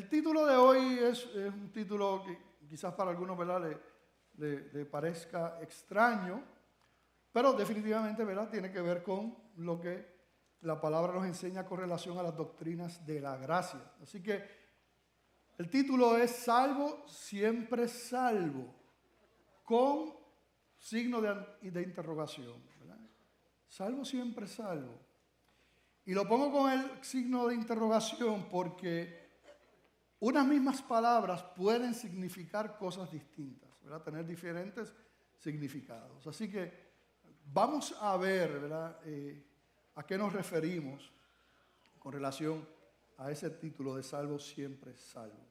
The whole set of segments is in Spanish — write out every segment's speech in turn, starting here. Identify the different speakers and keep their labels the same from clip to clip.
Speaker 1: El título de hoy es un título que quizás para algunos, ¿verdad?, le parezca extraño, pero definitivamente, ¿verdad?, tiene que ver con lo que la palabra nos enseña con relación a las doctrinas de la gracia. Así que el título es Salvo, siempre salvo, con signo de interrogación, ¿verdad? Salvo, siempre salvo. Y lo pongo con el signo de interrogación porque unas mismas palabras pueden significar cosas distintas, ¿verdad? Tener diferentes significados. Así que vamos a ver, ¿verdad?, a qué nos referimos con relación a ese título de salvo, siempre salvo.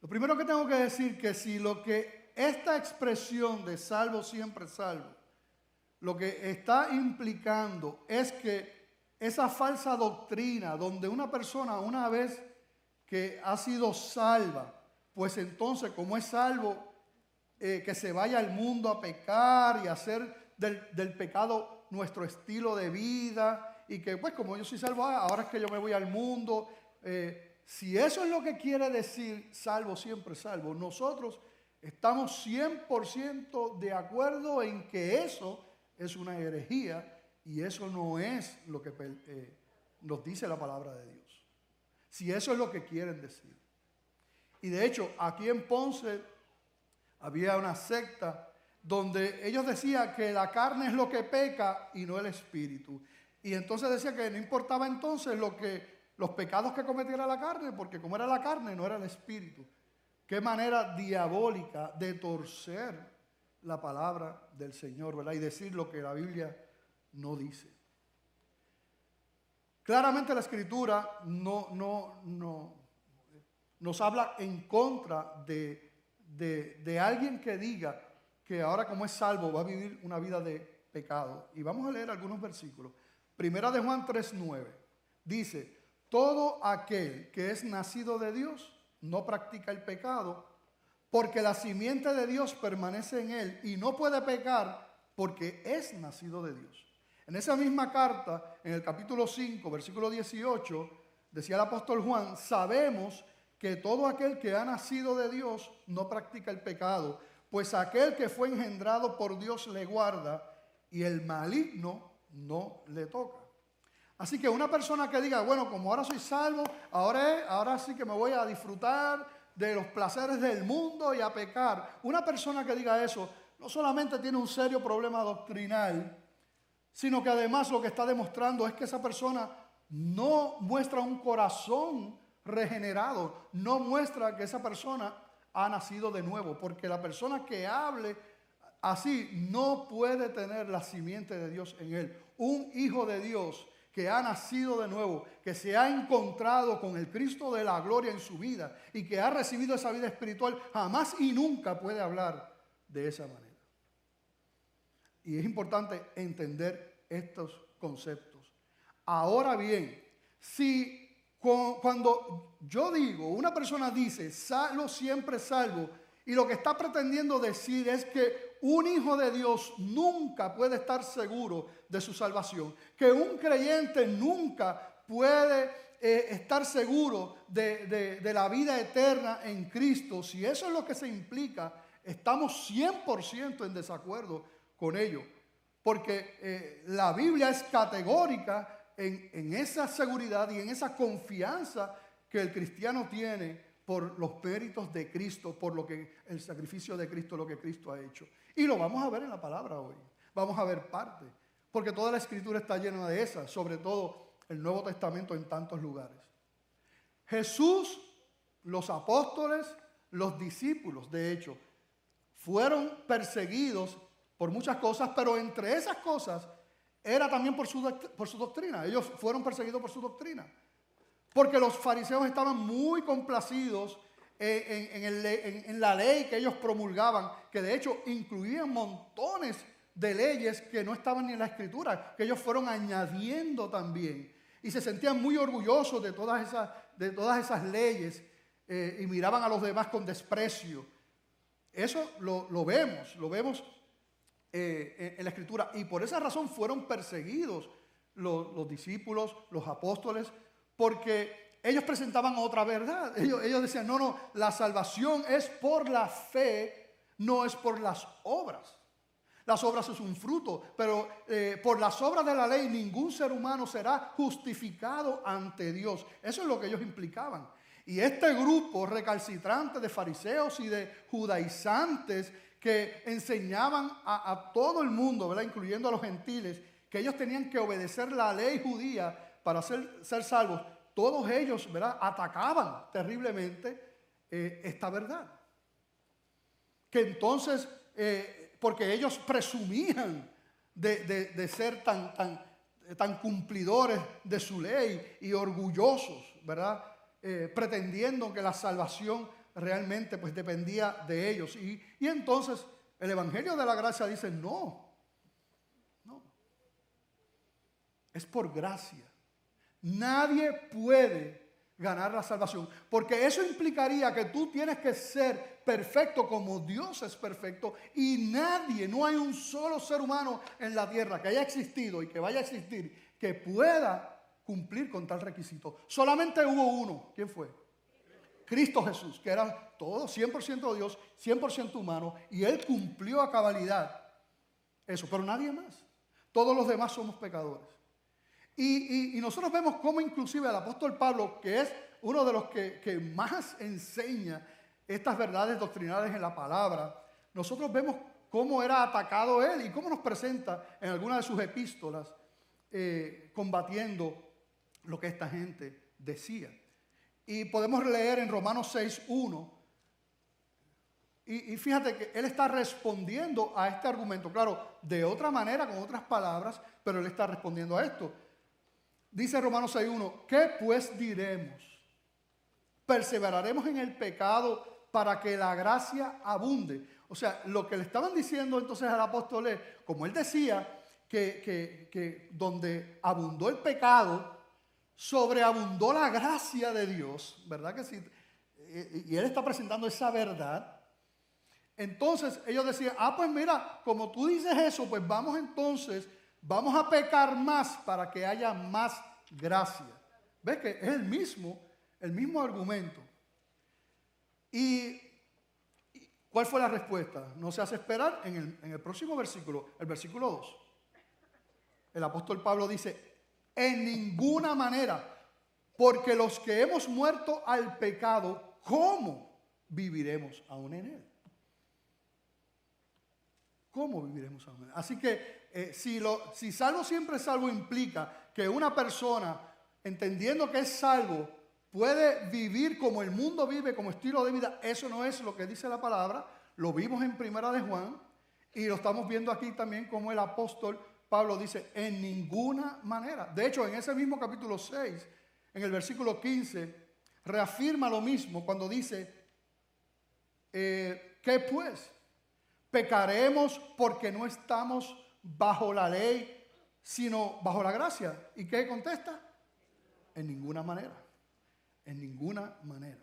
Speaker 1: Lo primero que tengo que decir que si lo que esta expresión de salvo, siempre salvo, lo que está implicando es que esa falsa doctrina donde una persona una vez que ha sido salva, pues entonces como es salvo, que se vaya al mundo a pecar y hacer del pecado nuestro estilo de vida y que pues como yo soy salvo, ahora es que yo me voy al mundo. Si eso es lo que quiere decir salvo, siempre salvo, nosotros estamos 100% de acuerdo en que eso es una herejía y eso no es lo que nos dice la palabra de Dios. Si eso es lo que quieren decir. Y de hecho, aquí en Ponce había una secta donde ellos decían que la carne es lo que peca y no el espíritu. Y entonces decía que no importaba entonces los pecados que cometiera la carne, porque como era la carne, no era el espíritu. Qué manera diabólica de torcer la palabra del Señor, ¿verdad? Y decir lo que la Biblia no dice. Claramente la Escritura no nos habla en contra de alguien que diga que ahora como es salvo va a vivir una vida de pecado. Y vamos a leer algunos versículos. Primera de Juan 3:9 dice: todo aquel que es nacido de Dios no practica el pecado, porque la simiente de Dios permanece en él y no puede pecar porque es nacido de Dios. En esa misma carta, en el capítulo 5, versículo 18, decía el apóstol Juan: sabemos que todo aquel que ha nacido de Dios no practica el pecado, pues aquel que fue engendrado por Dios le guarda y el maligno no le toca. Así que una persona que diga, bueno, como ahora soy salvo, ahora sí que me voy a disfrutar de los placeres del mundo y a pecar. Una persona que diga eso no solamente tiene un serio problema doctrinal, sino que además lo que está demostrando es que esa persona no muestra un corazón regenerado, no muestra que esa persona ha nacido de nuevo, porque la persona que hable así no puede tener la simiente de Dios en él. Un hijo de Dios que ha nacido de nuevo, que se ha encontrado con el Cristo de la gloria en su vida y que ha recibido esa vida espiritual, jamás y nunca puede hablar de esa manera. Y es importante entender estos conceptos. Ahora bien, si cuando yo digo, una persona dice, salvo, siempre salvo, y lo que está pretendiendo decir es que un hijo de Dios nunca puede estar seguro de su salvación, que un creyente nunca puede estar seguro de la vida eterna en Cristo, si eso es lo que se implica, estamos 100% en desacuerdo con ello, porque la Biblia es categórica en esa seguridad y en esa confianza que el cristiano tiene por los méritos de Cristo, por lo que el sacrificio de Cristo, lo que Cristo ha hecho. Y lo vamos a ver en la palabra hoy. Vamos a ver parte, porque toda la Escritura está llena de esas, sobre todo el Nuevo Testamento en tantos lugares. Jesús, los apóstoles, los discípulos, de hecho, fueron perseguidos por muchas cosas, pero entre esas cosas era también por su doctrina. Ellos fueron perseguidos por su doctrina. Porque los fariseos estaban muy complacidos en la ley que ellos promulgaban, que de hecho incluían montones de leyes que no estaban ni en la Escritura, que ellos fueron añadiendo también. Y se sentían muy orgullosos de todas esas leyes y miraban a los demás con desprecio. Eso lo vemos en la Escritura. Y por esa razón fueron perseguidos los discípulos, los apóstoles, porque ellos presentaban otra verdad. Ellos decían, no, la salvación es por la fe, no es por las obras. Las obras es un fruto, pero por las obras de la ley ningún ser humano será justificado ante Dios. Eso es lo que ellos implicaban. Y este grupo recalcitrante de fariseos y de judaizantes que enseñaban a todo el mundo, ¿verdad?, incluyendo a los gentiles, que ellos tenían que obedecer la ley judía para ser salvos, todos ellos, ¿verdad?, atacaban terriblemente esta verdad. Que entonces, porque ellos presumían de ser tan cumplidores de su ley y orgullosos, ¿verdad?, pretendiendo que la salvación realmente pues dependía de ellos. Y entonces el Evangelio de la Gracia dice, no, es por gracia. Nadie puede ganar la salvación, porque eso implicaría que tú tienes que ser perfecto como Dios es perfecto, y no hay un solo ser humano en la tierra que haya existido y que vaya a existir que pueda cumplir con tal requisito. Solamente hubo uno. ¿Quién fue? Cristo Jesús, que era todo 100% Dios, 100% humano, y Él cumplió a cabalidad eso, pero nadie más. Todos los demás somos pecadores. Y nosotros vemos cómo inclusive el apóstol Pablo, que es uno de los que más enseña estas verdades doctrinales en la palabra, nosotros vemos cómo era atacado él y cómo nos presenta en algunas de sus epístolas combatiendo lo que esta gente decía. Y podemos leer en Romanos 6:1. Y fíjate que él está respondiendo a este argumento, claro, de otra manera, con otras palabras, pero él está respondiendo a esto. Dice Romanos 6:1, ¿qué pues diremos? ¿Perseveraremos en el pecado para que la gracia abunde? O sea, lo que le estaban diciendo entonces al apóstol es, como él decía, que donde abundó el pecado, sobreabundó la gracia de Dios, ¿verdad que sí? Y él está presentando esa verdad. Entonces ellos decían, pues mira, como tú dices eso, pues vamos a pecar más para que haya más gracia. ¿Ves que es el mismo argumento? ¿Y cuál fue la respuesta? No se hace esperar en el próximo versículo, el versículo 2. El apóstol Pablo dice, en ninguna manera, porque los que hemos muerto al pecado, ¿cómo viviremos aún en él? ¿Cómo viviremos aún en él? Así que si salvo siempre es salvo implica que una persona, entendiendo que es salvo, puede vivir como el mundo vive, como estilo de vida, eso no es lo que dice la palabra. Lo vimos en Primera de Juan y lo estamos viendo aquí también como el apóstol Pablo dice, en ninguna manera. De hecho, en ese mismo capítulo 6, en el versículo 15, reafirma lo mismo cuando dice, ¿qué pues? ¿Pecaremos porque no estamos bajo la ley, sino bajo la gracia? ¿Y qué contesta? En ninguna manera. En ninguna manera.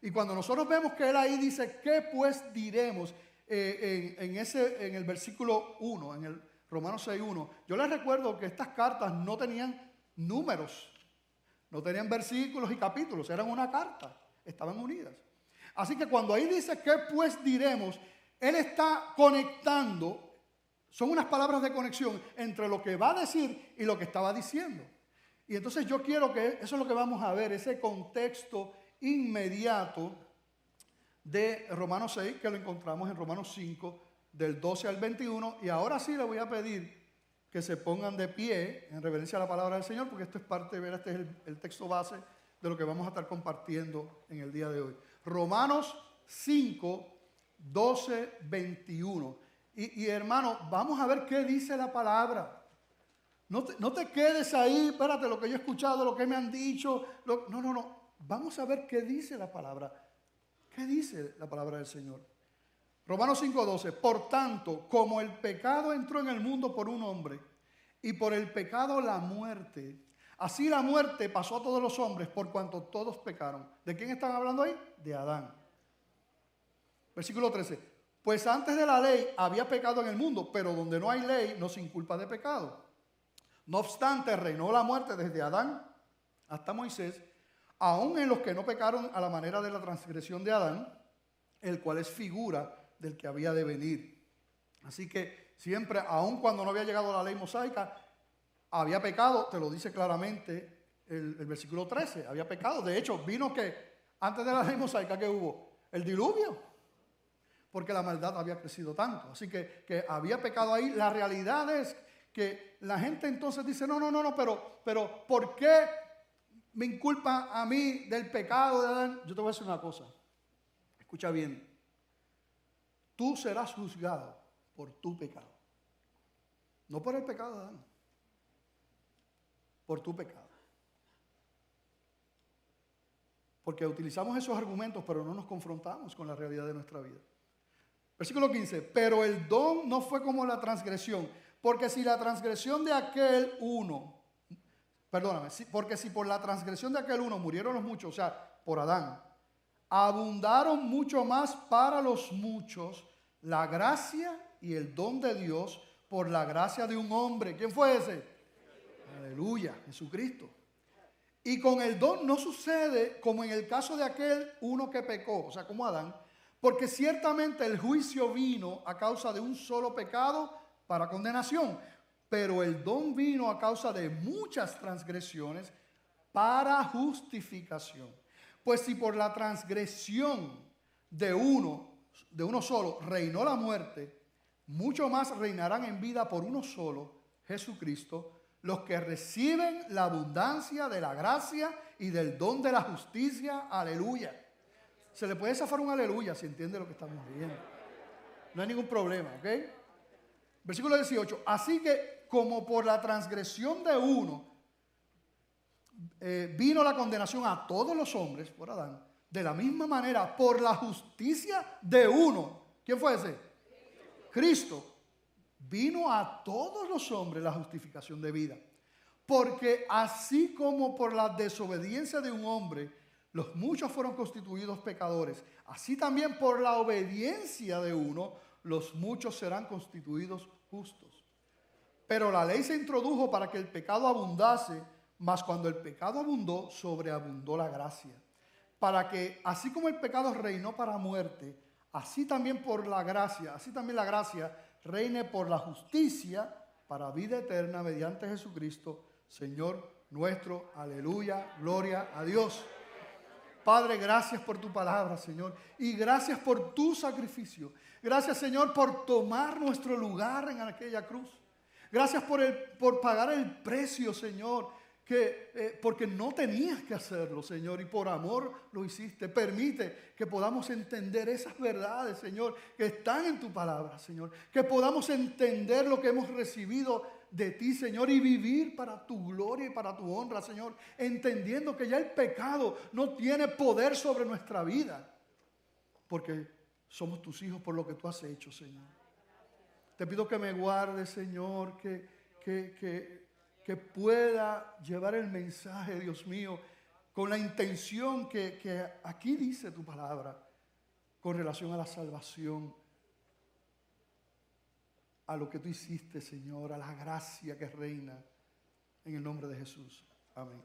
Speaker 1: Y cuando nosotros vemos que él ahí dice, ¿qué pues diremos? En el versículo 1, en el Romanos 6:1, yo les recuerdo que estas cartas no tenían números, no tenían versículos y capítulos, eran una carta, estaban unidas. Así que cuando ahí dice, ¿qué pues diremos? Él está conectando, son unas palabras de conexión entre lo que va a decir y lo que estaba diciendo. Y entonces yo quiero que, eso es lo que vamos a ver, ese contexto inmediato de Romanos 6, que lo encontramos en Romanos 5, del 12 al 21. Y ahora sí le voy a pedir que se pongan de pie en reverencia a la palabra del Señor, porque esto es parte, este es el texto base de lo que vamos a estar compartiendo en el día de hoy. Romanos 5, 12, 21. Y hermano, vamos a ver qué dice la palabra. No te quedes ahí, espérate, lo que yo he escuchado, lo que me han dicho. No. Vamos a ver qué dice la palabra. ¿Qué dice la palabra del Señor? Romanos 5:12. Por tanto, como el pecado entró en el mundo por un hombre, y por el pecado la muerte, así la muerte pasó a todos los hombres por cuanto todos pecaron. ¿De quién están hablando ahí? De Adán. Versículo 13. Pues antes de la ley había pecado en el mundo, pero donde no hay ley no se inculpa de pecado. No obstante, reinó la muerte desde Adán hasta Moisés, aún en los que no pecaron a la manera de la transgresión de Adán, el cual es figura del que había de venir. Así que siempre, aun cuando no había llegado la ley mosaica, había pecado, te lo dice claramente el versículo 13, había pecado. De hecho, vino que antes de la ley mosaica, ¿qué hubo? El diluvio, porque la maldad había crecido tanto. Así que había pecado ahí. La realidad es que la gente entonces dice, no, pero ¿por qué me inculpa a mí del pecado de Adán? Yo te voy a decir una cosa, escucha bien, tú serás juzgado por tu pecado, no por el pecado de Adán, por tu pecado. Porque utilizamos esos argumentos, pero no nos confrontamos con la realidad de nuestra vida. Versículo 15, pero el don no fue como la transgresión, porque si la transgresión de aquel uno, porque si por la transgresión de aquel uno murieron los muchos, o sea, por Adán, abundaron mucho más para los muchos la gracia y el don de Dios por la gracia de un hombre. ¿Quién fue ese? Aleluya, Jesucristo. Y con el don no sucede como en el caso de aquel uno que pecó, o sea, como Adán, porque ciertamente el juicio vino a causa de un solo pecado para condenación, pero el don vino a causa de muchas transgresiones para justificación. Pues si por la transgresión de uno solo reinó la muerte, mucho más reinarán en vida por uno solo, Jesucristo, los que reciben la abundancia de la gracia y del don de la justicia. Aleluya. Se le puede zafar un aleluya si entiende lo que estamos viendo. No hay ningún problema, ¿ok? Versículo 18. Así que como por la transgresión de uno vino la condenación a todos los hombres por Adán, de la misma manera por la justicia de uno. ¿Quién fue ese? Cristo. Vino a todos los hombres la justificación de vida. Porque así como por la desobediencia de un hombre, los muchos fueron constituidos pecadores, así también por la obediencia de uno, los muchos serán constituidos justos. Pero la ley se introdujo para que el pecado abundase, mas cuando el pecado abundó, sobreabundó la gracia. Para que, así como el pecado reinó para muerte, así también la gracia reine por la justicia para vida eterna mediante Jesucristo, Señor nuestro. Aleluya, gloria a Dios. Padre, gracias por tu palabra, Señor, y gracias por tu sacrificio. Gracias, Señor, por tomar nuestro lugar en aquella cruz. Gracias por pagar el precio, Señor, porque no tenías que hacerlo, Señor, y por amor lo hiciste. Permite que podamos entender esas verdades, Señor, que están en tu palabra, Señor. Que podamos entender lo que hemos recibido de ti, Señor, y vivir para tu gloria y para tu honra, Señor, entendiendo que ya el pecado no tiene poder sobre nuestra vida, porque somos tus hijos por lo que tú has hecho, Señor. Te pido que me guardes, Señor, que pueda llevar el mensaje, Dios mío, con la intención que aquí dice tu palabra, con relación a la salvación, a lo que tú hiciste, Señor, a la gracia que reina en el nombre de Jesús. Amén.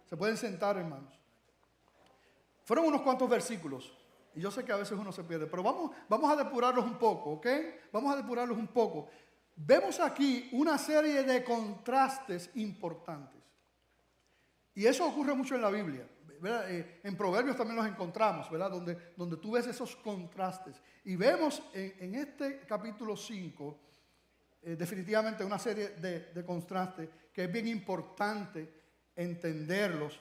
Speaker 1: Se pueden sentar, hermanos. Fueron unos cuantos versículos, y yo sé que a veces uno se pierde, pero vamos a depurarlos un poco, ¿ok? Vamos a depurarlos un poco. Vemos aquí una serie de contrastes importantes. Y eso ocurre mucho en la Biblia, ¿verdad? En Proverbios también los encontramos, ¿verdad? Donde tú ves esos contrastes. Y vemos en este capítulo 5, definitivamente una serie de contrastes que es bien importante entenderlos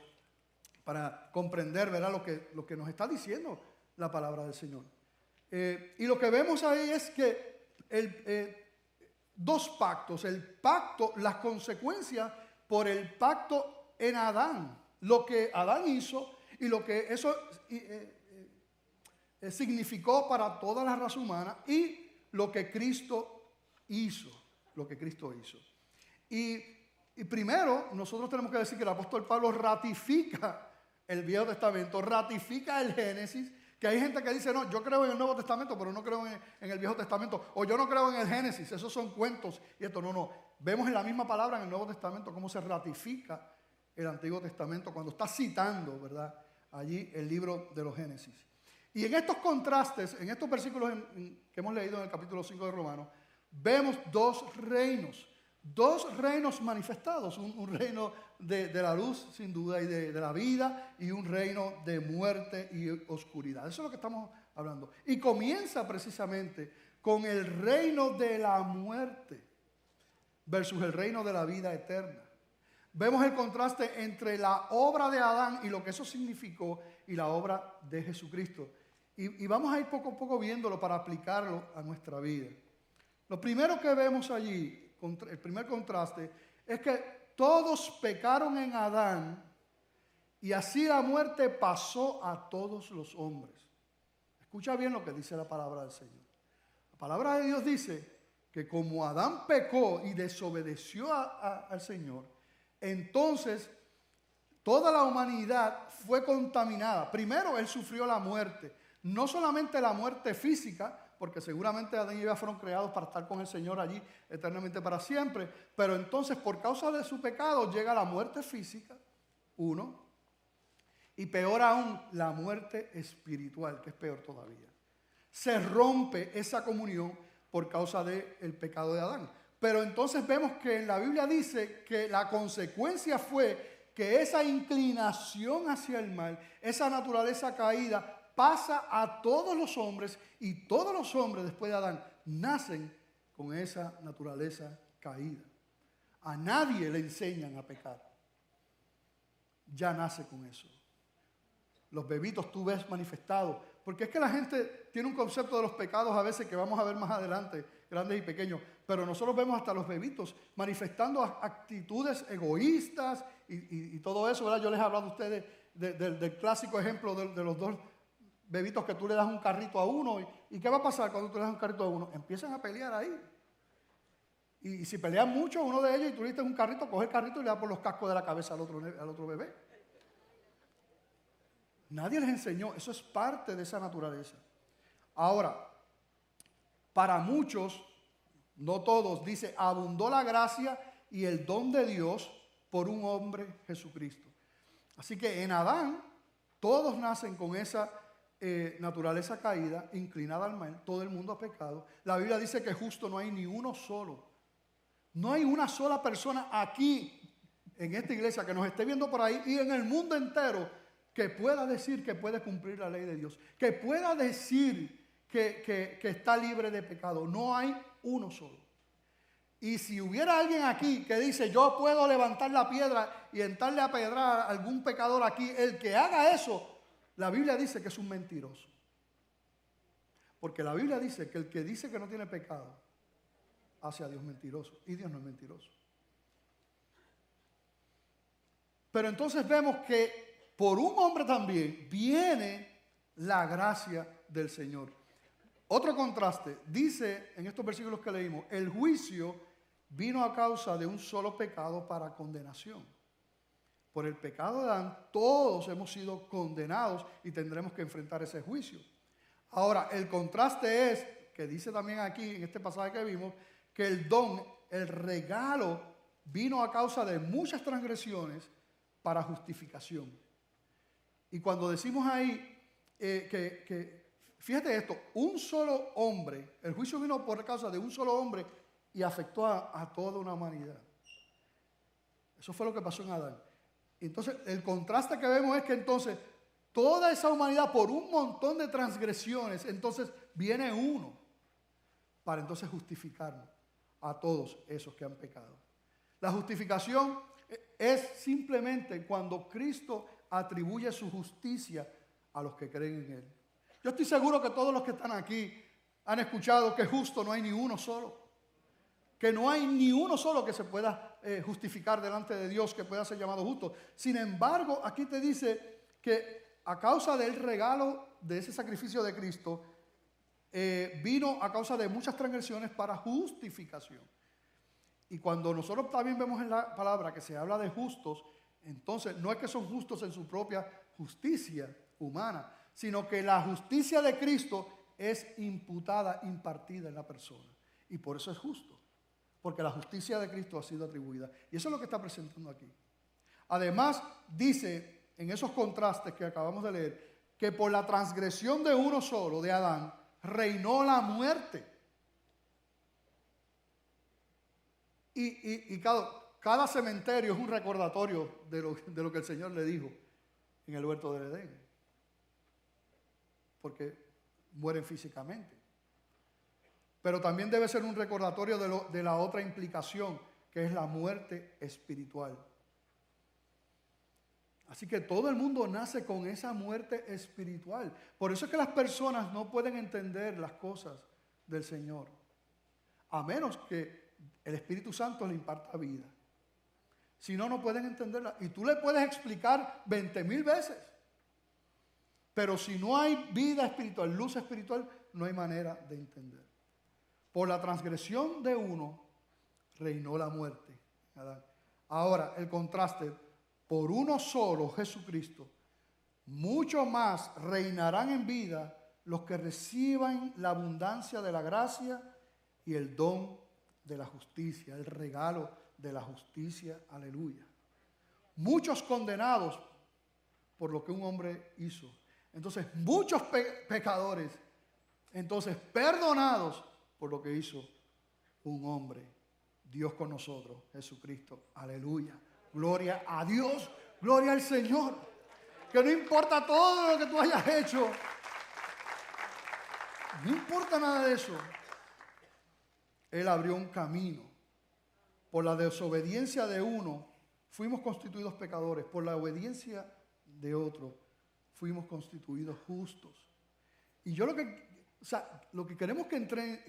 Speaker 1: para comprender, ¿verdad? Lo que nos está diciendo la palabra del Señor. Y lo que vemos ahí es que dos pactos, las consecuencias por el pacto en Adán, lo que Adán hizo y lo que eso significó para toda la raza humana y lo que Cristo hizo, Y primero nosotros tenemos que decir que el apóstol Pablo ratifica el Viejo Testamento, ratifica el Génesis. Que hay gente que dice, no, yo creo en el Nuevo Testamento, pero no creo en el Viejo Testamento. O yo no creo en el Génesis, esos son cuentos. Y esto no. Vemos en la misma palabra en el Nuevo Testamento cómo se ratifica el Antiguo Testamento cuando está citando, ¿verdad? allí el libro de los Génesis. Y en estos contrastes, en estos versículos que hemos leído en el capítulo 5 de Romanos, vemos dos reinos manifestados, un reino de la luz sin duda y de la vida, y un reino de muerte y oscuridad. Eso es lo que estamos hablando. Y comienza precisamente con el reino de la muerte versus el reino de la vida eterna. Vemos el contraste entre la obra de Adán y lo que eso significó y la obra de Jesucristo. Y vamos a ir poco a poco viéndolo para aplicarlo a nuestra vida. Lo primero que vemos allí, el primer contraste, es que todos pecaron en Adán y así la muerte pasó a todos los hombres. Escucha bien lo que dice la palabra del Señor. La palabra de Dios dice que como Adán pecó y desobedeció al Señor, entonces toda la humanidad fue contaminada. Primero él sufrió la muerte, no solamente la muerte física, porque seguramente Adán y Eva fueron creados para estar con el Señor allí eternamente para siempre, pero entonces por causa de su pecado llega la muerte física, uno, y peor aún, la muerte espiritual, que es peor todavía. Se rompe esa comunión por causa del pecado de Adán. Pero entonces vemos que en la Biblia dice que la consecuencia fue que esa inclinación hacia el mal, esa naturaleza caída, pasa a todos los hombres, y todos los hombres después de Adán nacen con esa naturaleza caída. A nadie le enseñan a pecar. Ya nace con eso. Los bebitos tú ves manifestados, porque es que la gente tiene un concepto de los pecados a veces que vamos a ver más adelante, grandes y pequeños, pero nosotros vemos hasta los bebitos manifestando actitudes egoístas y todo eso, ¿verdad? Yo les he hablado a ustedes del clásico ejemplo de los dos bebitos que tú le das un carrito a uno. ¿Y qué va a pasar cuando tú le das un carrito a uno? Empiezan a pelear ahí. Y si pelean mucho, uno de ellos, y tú le diste un carrito, coge el carrito y le da por los cascos de la cabeza al otro bebé. Nadie les enseñó. Eso es parte de esa naturaleza. Ahora, para muchos, no todos, dice, abundó la gracia y el don de Dios por un hombre, Jesucristo. Así que en Adán, todos nacen con esa naturaleza caída, inclinada al mal, todo el mundo ha pecado. La Biblia dice que justo no hay ni uno solo. No hay una sola persona aquí, en esta iglesia, que nos esté viendo por ahí y en el mundo entero, que pueda decir que puede cumplir la ley de Dios, que pueda decir que está libre de pecado. No hay uno solo. Y si hubiera alguien aquí que dice, yo puedo levantar la piedra y entrarle a pedrar a algún pecador aquí, el que haga eso, la Biblia dice que es un mentiroso. Porque la Biblia dice que el que dice que no tiene pecado hace a Dios mentiroso. Y Dios no es mentiroso. Pero entonces vemos que por un hombre también viene la gracia del Señor. Otro contraste, dice en estos versículos que leímos, el juicio vino a causa de un solo pecado para condenación. Por el pecado de Adán, todos hemos sido condenados y tendremos que enfrentar ese juicio. Ahora, el contraste es, que dice también aquí en este pasaje que vimos, que el don, el regalo, vino a causa de muchas transgresiones para justificación. Y cuando decimos ahí fíjate esto, un solo hombre, el juicio vino por causa de un solo hombre y afectó a toda una humanidad. Eso fue lo que pasó en Adán. Entonces, el contraste que vemos es que entonces toda esa humanidad, por un montón de transgresiones, entonces viene uno para entonces justificarnos a todos esos que han pecado. La justificación es simplemente cuando Cristo atribuye su justicia a los que creen en Él. Yo estoy seguro que todos los que están aquí han escuchado que justo no hay ni uno solo. Que no hay ni uno solo que se pueda justificar delante de Dios, que pueda ser llamado justo. Sin embargo, aquí te dice que a causa del regalo de ese sacrificio de Cristo, vino a causa de muchas transgresiones para justificación. Y cuando nosotros también vemos en la palabra que se habla de justos, entonces no es que son justos en su propia justicia humana, sino que la justicia de Cristo es imputada, impartida en la persona. Y por eso es justo, porque la justicia de Cristo ha sido atribuida. Y eso es lo que está presentando aquí. Además, dice en esos contrastes que acabamos de leer, que por la transgresión de uno solo, de Adán, reinó la muerte. Y cada cementerio es un recordatorio de lo que el Señor le dijo en el huerto del Edén. Porque mueren físicamente. Pero también debe ser un recordatorio de la otra implicación, que es la muerte espiritual. Así que todo el mundo nace con esa muerte espiritual. Por eso es que las personas no pueden entender las cosas del Señor, a menos que el Espíritu Santo le imparta vida. Si no, no pueden entenderla. Y tú le puedes explicar 20,000 veces. Pero si no hay vida espiritual, luz espiritual, no hay manera de entender. Por la transgresión de uno, reinó la muerte. Ahora, el contraste, por uno solo, Jesucristo, mucho más reinarán en vida los que reciban la abundancia de la gracia y el don de la justicia, el regalo de la justicia. Aleluya. Muchos condenados por lo que un hombre hizo. Entonces, muchos pecadores, entonces perdonados por lo que hizo un hombre. Dios con nosotros, Jesucristo. Aleluya. Gloria a Dios, gloria al Señor. Que no importa todo lo que tú hayas hecho. No importa nada de eso. Él abrió un camino. Por la desobediencia de uno, fuimos constituidos pecadores. Por la obediencia de otro, fuimos constituidos justos. Y yo lo que queremos que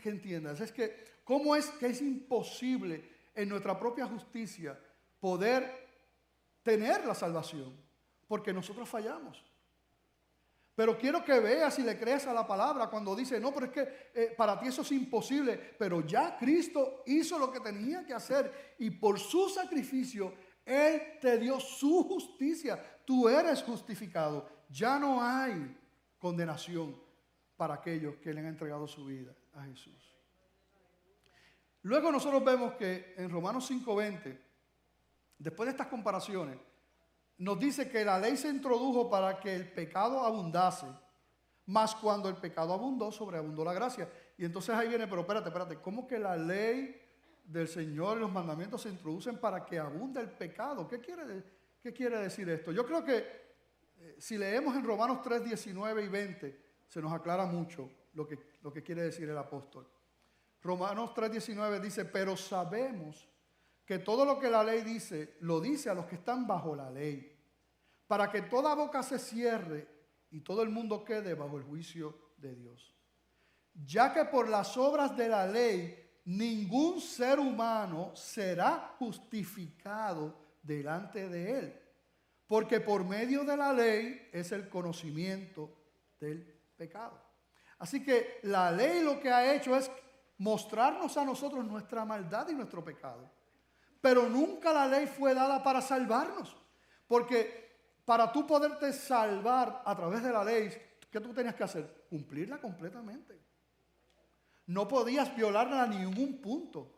Speaker 1: entiendas es que cómo es que es imposible en nuestra propia justicia poder tener la salvación, porque nosotros fallamos. Pero quiero que veas y le creas a la palabra cuando dice, no, pero es que para ti eso es imposible, pero ya Cristo hizo lo que tenía que hacer y por su sacrificio Él te dio su justicia. Tú eres justificado. Ya no hay condenación para aquellos que le han entregado su vida a Jesús. Luego nosotros vemos que en Romanos 5:20, después de estas comparaciones, nos dice que la ley se introdujo para que el pecado abundase, mas cuando el pecado abundó, sobreabundó la gracia. Y entonces ahí viene, pero espérate, ¿cómo que la ley del Señor y los mandamientos se introducen para que abunde el pecado? ¿Qué quiere decir esto? Yo creo que si leemos en Romanos 3, 19 y 20, se nos aclara mucho lo que quiere decir el apóstol. Romanos 3, 19 dice, pero sabemos que todo lo que la ley dice, lo dice a los que están bajo la ley, para que toda boca se cierre y todo el mundo quede bajo el juicio de Dios. Ya que por las obras de la ley, ningún ser humano será justificado delante de él, porque por medio de la ley es el conocimiento del pecado. Así que la ley lo que ha hecho es mostrarnos a nosotros nuestra maldad y nuestro pecado. Pero nunca la ley fue dada para salvarnos. Porque para tú poderte salvar a través de la ley, ¿qué tú tenías que hacer? Cumplirla completamente. No podías violarla a ningún punto.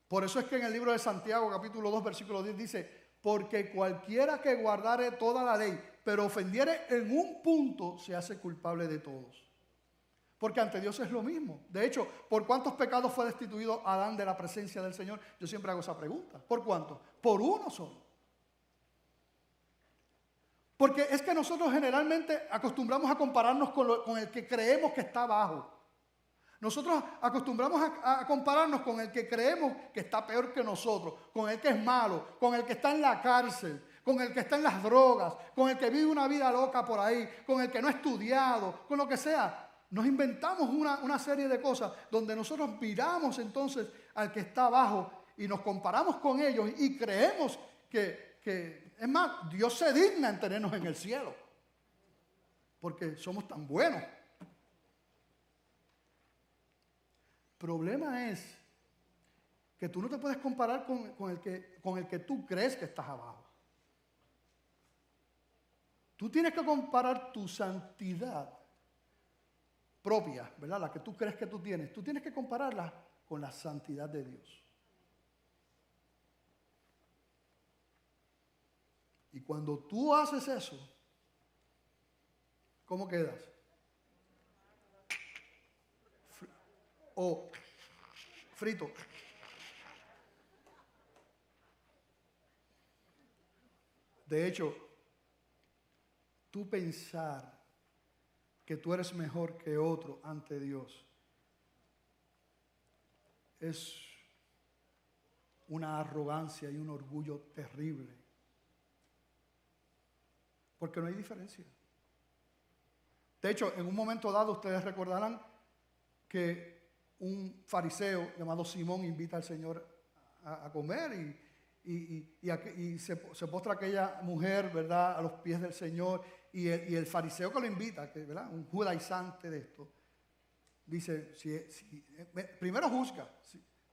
Speaker 1: Por eso es que en el libro de Santiago, capítulo 2, versículo 10, dice, porque cualquiera que guardare toda la ley, pero ofendiere en un punto, se hace culpable de todos. Porque ante Dios es lo mismo. De hecho, ¿por cuántos pecados fue destituido Adán de la presencia del Señor? Yo siempre hago esa pregunta. ¿Por cuántos? Por uno solo. Porque es que nosotros generalmente acostumbramos a compararnos con el que creemos que está abajo. Nosotros acostumbramos a compararnos con el que creemos que está peor que nosotros, con el que es malo, con el que está en la cárcel, con el que está en las drogas, con el que vive una vida loca por ahí, con el que no ha estudiado, con lo que sea. Nos inventamos una serie de cosas donde nosotros miramos entonces al que está abajo y nos comparamos con ellos y creemos que es más, Dios se digna en tenernos en el cielo porque somos tan buenos. El problema es que tú no te puedes comparar con el que tú crees que estás abajo. Tú tienes que comparar tu santidad propia, ¿verdad? La que tú crees que tú tienes que compararla con la santidad de Dios. Y cuando tú haces eso, ¿cómo quedas? O frito. De hecho, tú pensar que tú eres mejor que otro ante Dios es una arrogancia y un orgullo terrible. Porque no hay diferencia. De hecho, en un momento dado, ustedes recordarán que un fariseo llamado Simón invita al Señor a comer y se postra aquella mujer, ¿verdad?, a los pies del Señor, y el fariseo que lo invita, ¿verdad?, un judaizante de esto, dice, primero juzga,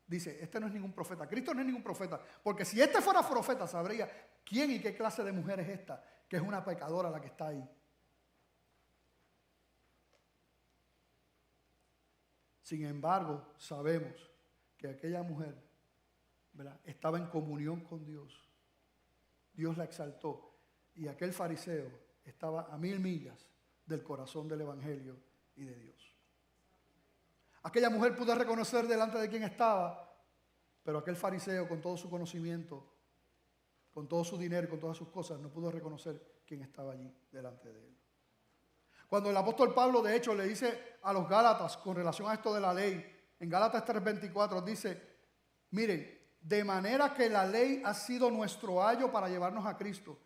Speaker 1: dice, este no es ningún profeta, Cristo no es ningún profeta, porque si este fuera profeta sabría quién y qué clase de mujer es esta, que es una pecadora la que está ahí. Sin embargo, sabemos que aquella mujer, ¿verdad?, estaba en comunión con Dios. Dios la exaltó y aquel fariseo estaba a 1000 millas del corazón del Evangelio y de Dios. Aquella mujer pudo reconocer delante de quién estaba, pero aquel fariseo con todo su conocimiento, con todo su dinero y con todas sus cosas, no pudo reconocer quién estaba allí delante de él. Cuando el apóstol Pablo, de hecho, le dice a los Gálatas con relación a esto de la ley, en Gálatas 3:24 dice, miren, de manera que la ley ha sido nuestro ayo para llevarnos a Cristo,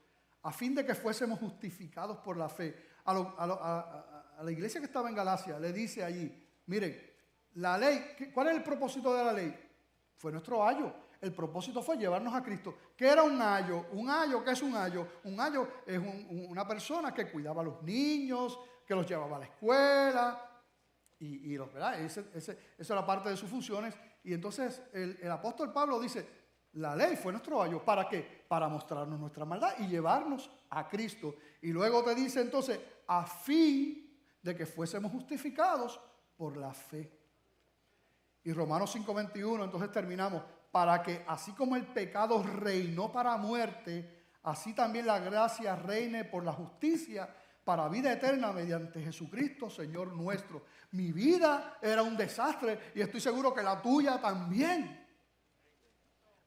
Speaker 1: a fin de que fuésemos justificados por la fe. A la iglesia que estaba en Galacia le dice allí, miren, la ley, ¿cuál es el propósito de la ley? Fue nuestro ayo. El propósito fue llevarnos a Cristo. ¿Qué era un ayo? Un ayo, ¿qué es un ayo? Un ayo es una persona que cuidaba a los niños, que los llevaba a la escuela, y ¿verdad? Esa era parte de sus funciones. Y entonces el apóstol Pablo dice, la ley fue nuestro ayo. ¿Para qué? Para mostrarnos nuestra maldad y llevarnos a Cristo. Y luego te dice entonces, a fin de que fuésemos justificados por la fe. Y Romanos 5:21, entonces terminamos, para que así como el pecado reinó para muerte, así también la gracia reine por la justicia para vida eterna mediante Jesucristo, Señor nuestro. Mi vida era un desastre y estoy seguro que la tuya también.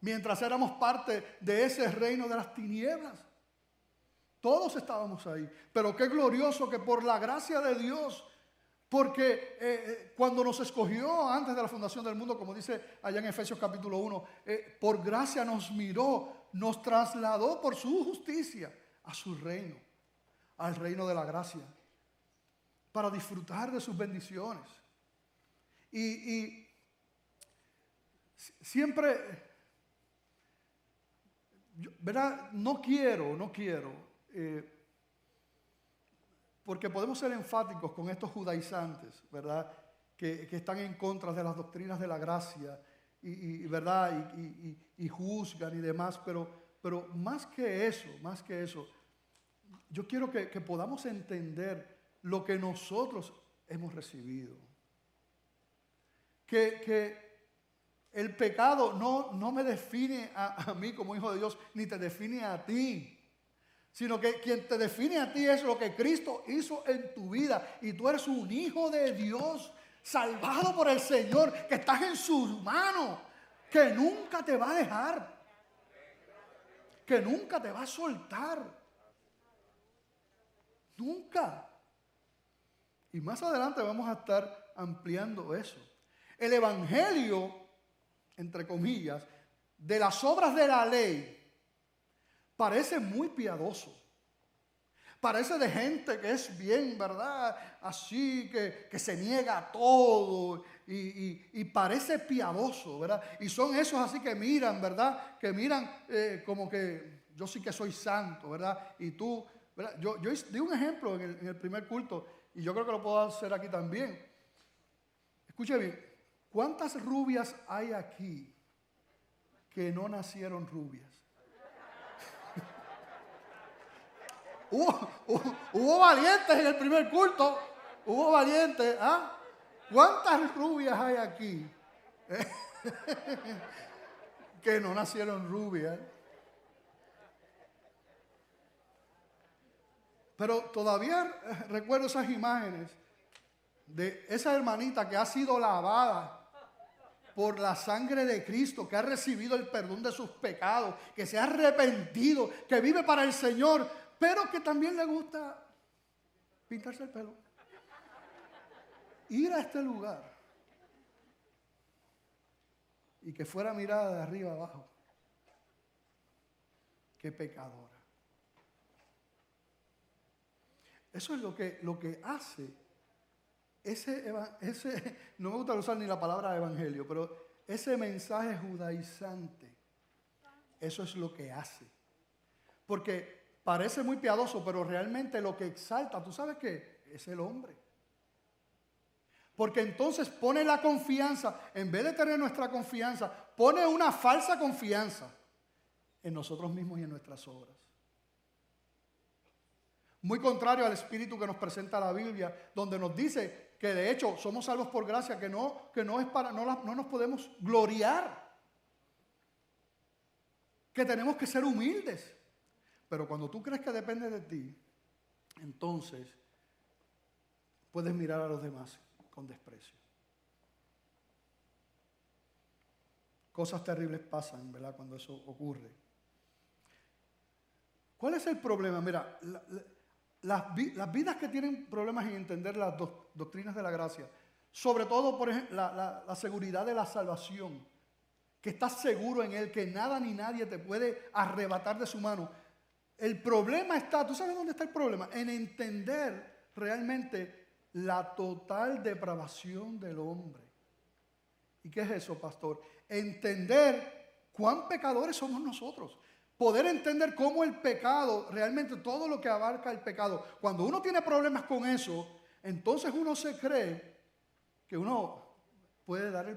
Speaker 1: Mientras éramos parte de ese reino de las tinieblas. Todos estábamos ahí. Pero qué glorioso que por la gracia de Dios, porque cuando nos escogió antes de la fundación del mundo, como dice allá en Efesios capítulo 1, por gracia nos miró, nos trasladó por su justicia a su reino, al reino de la gracia, para disfrutar de sus bendiciones. Y siempre, ¿verdad? No quiero, porque podemos ser enfáticos con estos judaizantes, ¿verdad?, que están en contra de las doctrinas de la gracia ¿verdad?, y juzgan y demás, pero más que eso, yo quiero que podamos entender lo que nosotros hemos recibido. Que el pecado no me define a mí como hijo de Dios, ni te define a ti. Sino que quien te define a ti es lo que Cristo hizo en tu vida. Y tú eres un hijo de Dios, salvado por el Señor, que estás en sus manos, que nunca te va a dejar, que nunca te va a soltar. Nunca. Y más adelante vamos a estar ampliando eso. El evangelio, entre comillas, de las obras de la ley, parece muy piadoso. Parece de gente que es bien, ¿verdad? Así que se niega a todo y parece piadoso, ¿verdad? Y son esos así que miran, ¿verdad? Que miran como que yo sí que soy santo, ¿verdad? Y tú, ¿verdad? Yo di un ejemplo en el primer culto y yo creo que lo puedo hacer aquí también. Escuche bien, ¿cuántas rubias hay aquí que no nacieron rubias? Hubo valientes en el primer culto. Hubo valientes. ¿Ah? ¿Cuántas rubias hay aquí que no nacieron rubias? Pero todavía recuerdo esas imágenes de esa hermanita que ha sido lavada por la sangre de Cristo, que ha recibido el perdón de sus pecados, que se ha arrepentido, que vive para el Señor, pero que también le gusta pintarse el pelo. Ir a este lugar y que fuera mirada de arriba abajo. Qué pecadora. Eso es lo que hace no me gusta usar ni la palabra evangelio, pero ese mensaje judaizante, eso es lo que hace. Porque parece muy piadoso, pero realmente lo que exalta, ¿tú sabes qué? Es el hombre. Porque entonces pone la confianza, en vez de tener nuestra confianza, pone una falsa confianza en nosotros mismos y en nuestras obras. Muy contrario al espíritu que nos presenta la Biblia, donde nos dice que de hecho somos salvos por gracia, que no nos podemos gloriar, que tenemos que ser humildes. Pero cuando tú crees que depende de ti, entonces puedes mirar a los demás con desprecio. Cosas terribles pasan, ¿verdad?, cuando eso ocurre. ¿Cuál es el problema? Mira, las vidas que tienen problemas en entender las doctrinas de la gracia, sobre todo, por ejemplo, la seguridad de la salvación, que estás seguro en Él, que nada ni nadie te puede arrebatar de su mano. El problema está, ¿tú sabes dónde está el problema? En entender realmente la total depravación del hombre. ¿Y qué es eso, pastor? Entender cuán pecadores somos nosotros. Poder entender cómo el pecado, realmente todo lo que abarca el pecado. Cuando uno tiene problemas con eso, entonces uno se cree que uno puede dar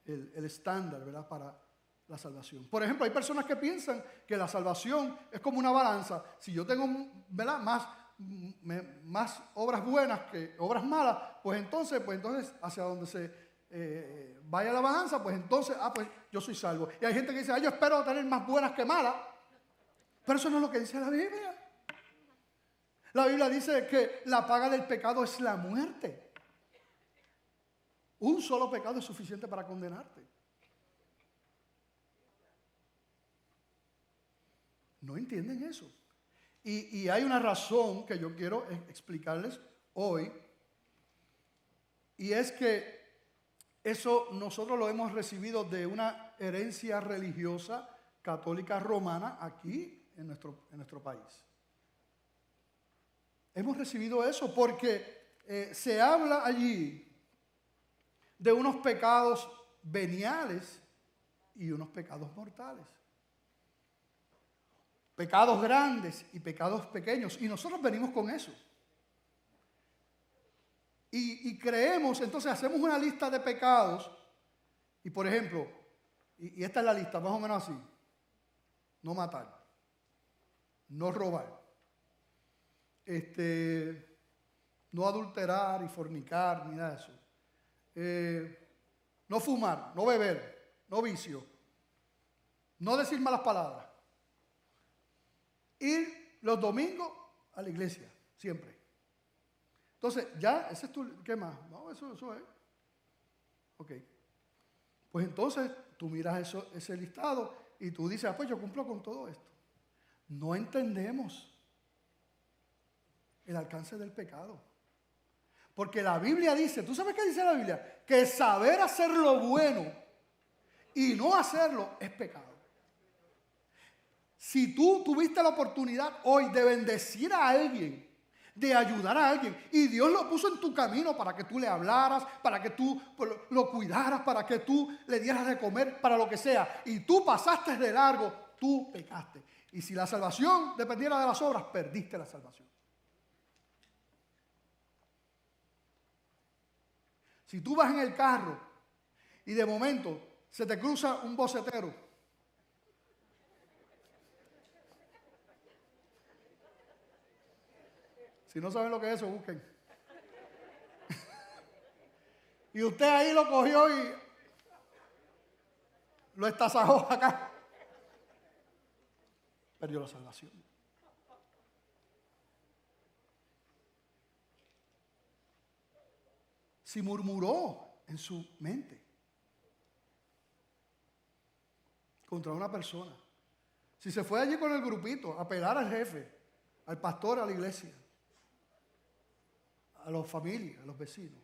Speaker 1: el estándar, ¿verdad?, para la salvación. Por ejemplo, hay personas que piensan que la salvación es como una balanza. Si yo tengo, ¿verdad?, más obras buenas que obras malas, pues entonces hacia donde se vaya la balanza, pues entonces, pues yo soy salvo. Y hay gente que dice, yo espero tener más buenas que malas. Pero eso no es lo que dice la Biblia. La Biblia dice que la paga del pecado es la muerte. Un solo pecado es suficiente para condenarte. No entienden eso. Y hay una razón que yo quiero explicarles hoy. Y es que eso nosotros lo hemos recibido de una herencia religiosa católica romana aquí en nuestro país. Hemos recibido eso porque se habla allí de unos pecados veniales y unos pecados mortales. Pecados grandes y pecados pequeños. Y nosotros venimos con eso. Y creemos, entonces hacemos una lista de pecados. Y por ejemplo, y esta es la lista, más o menos así. No matar. No robar. No adulterar y fornicar, ni nada de eso. No fumar, no beber, no vicio. No decir malas palabras. Ir los domingos a la iglesia, siempre. Entonces, ya, ese es tu, ¿qué más? No, eso es. Ok. Pues entonces, tú miras ese listado y tú dices, pues yo cumplo con todo esto. No entendemos el alcance del pecado. Porque la Biblia dice, ¿tú sabes qué dice la Biblia? Que saber hacer lo bueno y no hacerlo es pecado. Si tú tuviste la oportunidad hoy de bendecir a alguien, de ayudar a alguien, y Dios lo puso en tu camino para que tú le hablaras, para que tú lo cuidaras, para que tú le dieras de comer, para lo que sea, y tú pasaste de largo, tú pecaste. Y si la salvación dependiera de las obras, perdiste la salvación. Si tú vas en el carro y de momento se te cruza un bocetero, si no saben lo que es eso, busquen. Y usted ahí lo cogió y lo estasajó acá. Perdió la salvación. si murmuró en su mente contra una persona, si se fue allí con el grupito a pelar al jefe, al pastor, a la iglesia, a las familias, a los vecinos,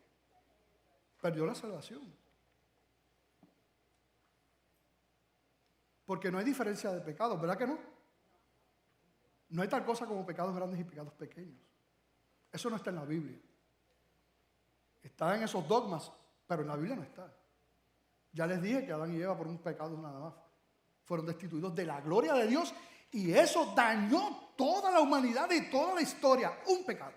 Speaker 1: perdió la salvación. Porque no hay diferencia de pecados, ¿verdad que no? No hay tal cosa como pecados grandes y pecados pequeños. Eso no está en la Biblia. Está en esos dogmas, pero en la Biblia no está. Ya les dije que Adán y Eva por un pecado nada más fueron destituidos de la gloria de Dios y eso dañó toda la humanidad y toda la historia. Un pecado.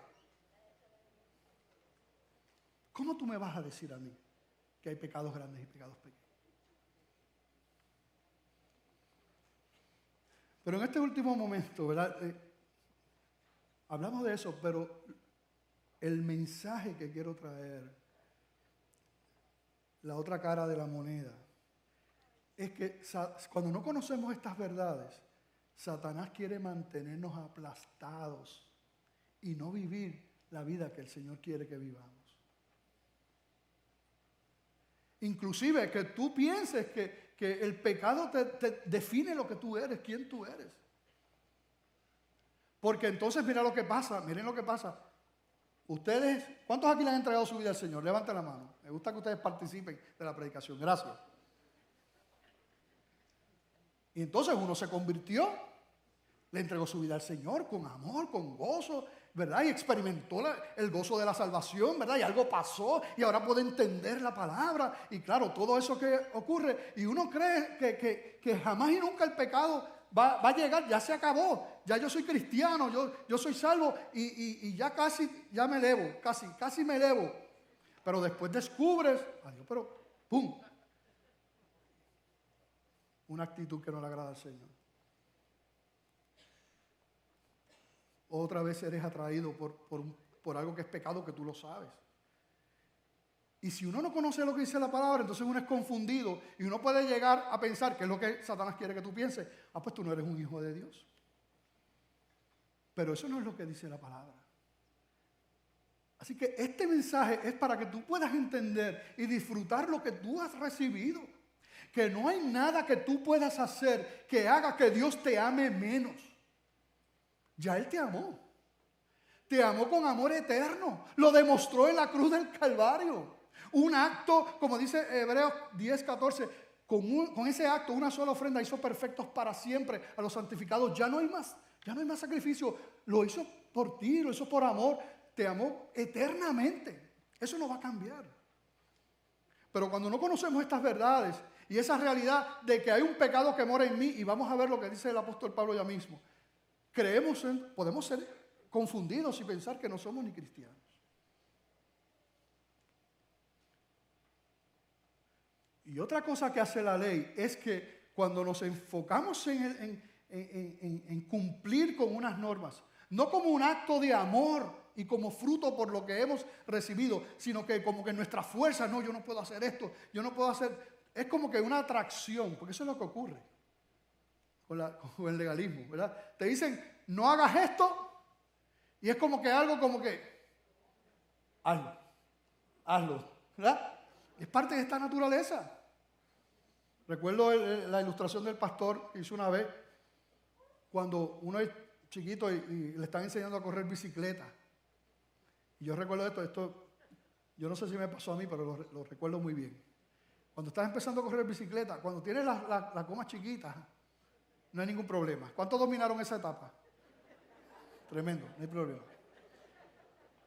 Speaker 1: ¿Cómo tú me vas a decir a mí que hay pecados grandes y pecados pequeños? Pero en este último momento, ¿verdad? Hablamos de eso, pero el mensaje que quiero traer, la otra cara de la moneda, es que cuando no conocemos estas verdades, Satanás quiere mantenernos aplastados y no vivir la vida que el Señor quiere que vivamos. Inclusive que tú pienses que el pecado te define lo que tú eres, quién tú eres. Porque entonces mira lo que pasa, miren lo que pasa. Ustedes, ¿cuántos aquí le han entregado su vida al Señor? Levanten la mano. Me gusta que ustedes participen de la predicación. Gracias. Y entonces uno se convirtió, le entregó su vida al Señor con amor, con gozo, ¿verdad? Y experimentó el gozo de la salvación, ¿verdad? Y algo pasó y ahora puede entender la palabra. Y claro, todo eso que ocurre. Y uno cree que jamás y nunca el pecado va a llegar, ya se acabó. Ya yo soy cristiano, yo soy salvo y ya casi, ya me elevo, casi me elevo. Pero después descubres, adiós, pero ¡pum! Una actitud que no le agrada al Señor. Otra vez eres atraído por algo que es pecado que tú lo sabes. Y si uno no conoce lo que dice la palabra, entonces uno es confundido y uno puede llegar a pensar que es lo que Satanás quiere que tú pienses. Pues tú no eres un hijo de Dios. Pero eso no es lo que dice la palabra. Así que este mensaje es para que tú puedas entender y disfrutar lo que tú has recibido. Que no hay nada que tú puedas hacer que haga que Dios te ame menos. Ya Él te amó. Te amó con amor eterno. Lo demostró en la cruz del Calvario. Un acto, como dice Hebreos 10:14, con ese acto, una sola ofrenda hizo perfectos para siempre a los santificados. Ya no hay más sacrificio. Lo hizo por ti, lo hizo por amor. Te amó eternamente. Eso no va a cambiar. Pero cuando no conocemos estas verdades y esa realidad de que hay un pecado que mora en mí, y vamos a ver lo que dice el apóstol Pablo ya mismo, podemos ser confundidos y pensar que no somos ni cristianos. Y otra cosa que hace la ley es que cuando nos enfocamos en cumplir con unas normas, no como un acto de amor y como fruto por lo que hemos recibido, sino que como que nuestra fuerza, no, yo no puedo hacer esto, yo no puedo hacer, es como que una atracción, porque eso es lo que ocurre con el legalismo, ¿verdad? Te dicen, no hagas esto, y es como que algo como que, hazlo, ¿verdad? Es parte de esta naturaleza. Recuerdo la ilustración del pastor que hizo una vez, cuando uno es chiquito y le están enseñando a correr bicicleta. Y yo recuerdo esto, yo no sé si me pasó a mí, pero lo recuerdo muy bien. Cuando estás empezando a correr bicicleta, cuando tienes las gomas chiquitas, no hay ningún problema. ¿Cuántos dominaron esa etapa? Tremendo, no hay problema.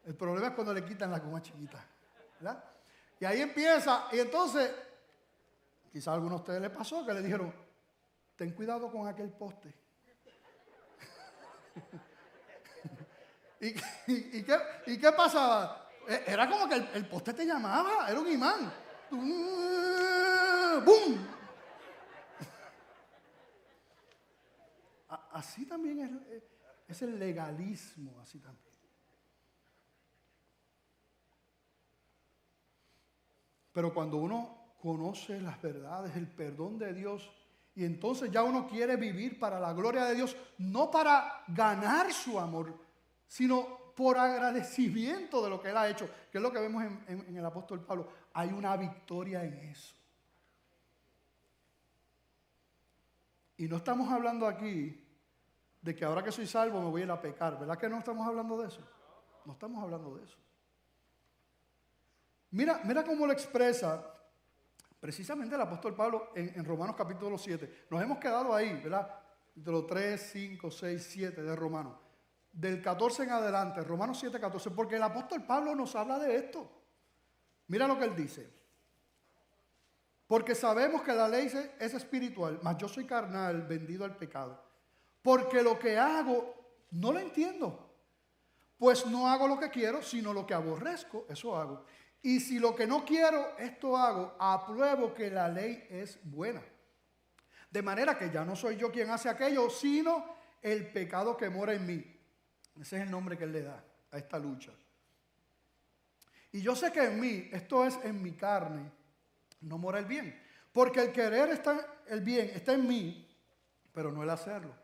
Speaker 1: El problema es cuando le quitan las gomas chiquitas, ¿verdad? Y ahí empieza, y entonces, quizás a algunos de ustedes les pasó que le dijeron, ten cuidado con aquel poste. ¿Y qué pasaba? Era como que el poste te llamaba, era un imán. ¡Bum! Así también es el legalismo, así también. Pero cuando uno conoce las verdades, el perdón de Dios, y entonces ya uno quiere vivir para la gloria de Dios, no para ganar su amor, sino por agradecimiento de lo que Él ha hecho, que es lo que vemos en el apóstol Pablo. Hay una victoria en eso. Y no estamos hablando aquí de que ahora que soy salvo me voy a ir a pecar. ¿Verdad que no estamos hablando de eso? No estamos hablando de eso. Mira cómo lo expresa precisamente el apóstol Pablo en Romanos capítulo 7. Nos hemos quedado ahí, ¿verdad? De los 3, 5, 6, 7 de Romanos. Del 14 en adelante, Romanos 7, 14, porque el apóstol Pablo nos habla de esto. Mira lo que él dice. Porque sabemos que la ley es espiritual, mas yo soy carnal, vendido al pecado. Porque lo que hago no lo entiendo. Pues no hago lo que quiero, sino lo que aborrezco, eso hago. Y si lo que no quiero, esto hago, apruebo que la ley es buena. De manera que ya no soy yo quien hace aquello, sino el pecado que mora en mí. Ese es el nombre que él le da a esta lucha. Y yo sé que en mí, esto es en mi carne, no mora el bien. Porque el querer el bien está en mí, pero no el hacerlo.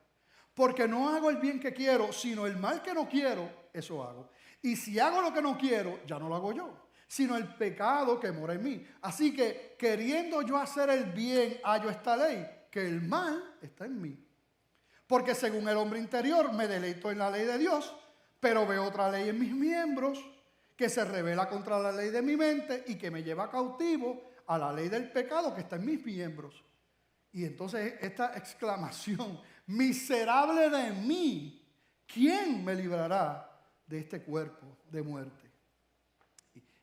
Speaker 1: Porque no hago el bien que quiero, sino el mal que no quiero, eso hago. Y si hago lo que no quiero, ya no lo hago yo, sino el pecado que mora en mí. Así que, queriendo yo hacer el bien, hallo esta ley, que el mal está en mí. Porque según el hombre interior me deleito en la ley de Dios, pero veo otra ley en mis miembros que se revela contra la ley de mi mente y que me lleva cautivo a la ley del pecado que está en mis miembros. Y entonces esta exclamación, miserable de mí, ¿quién me librará de este cuerpo de muerte?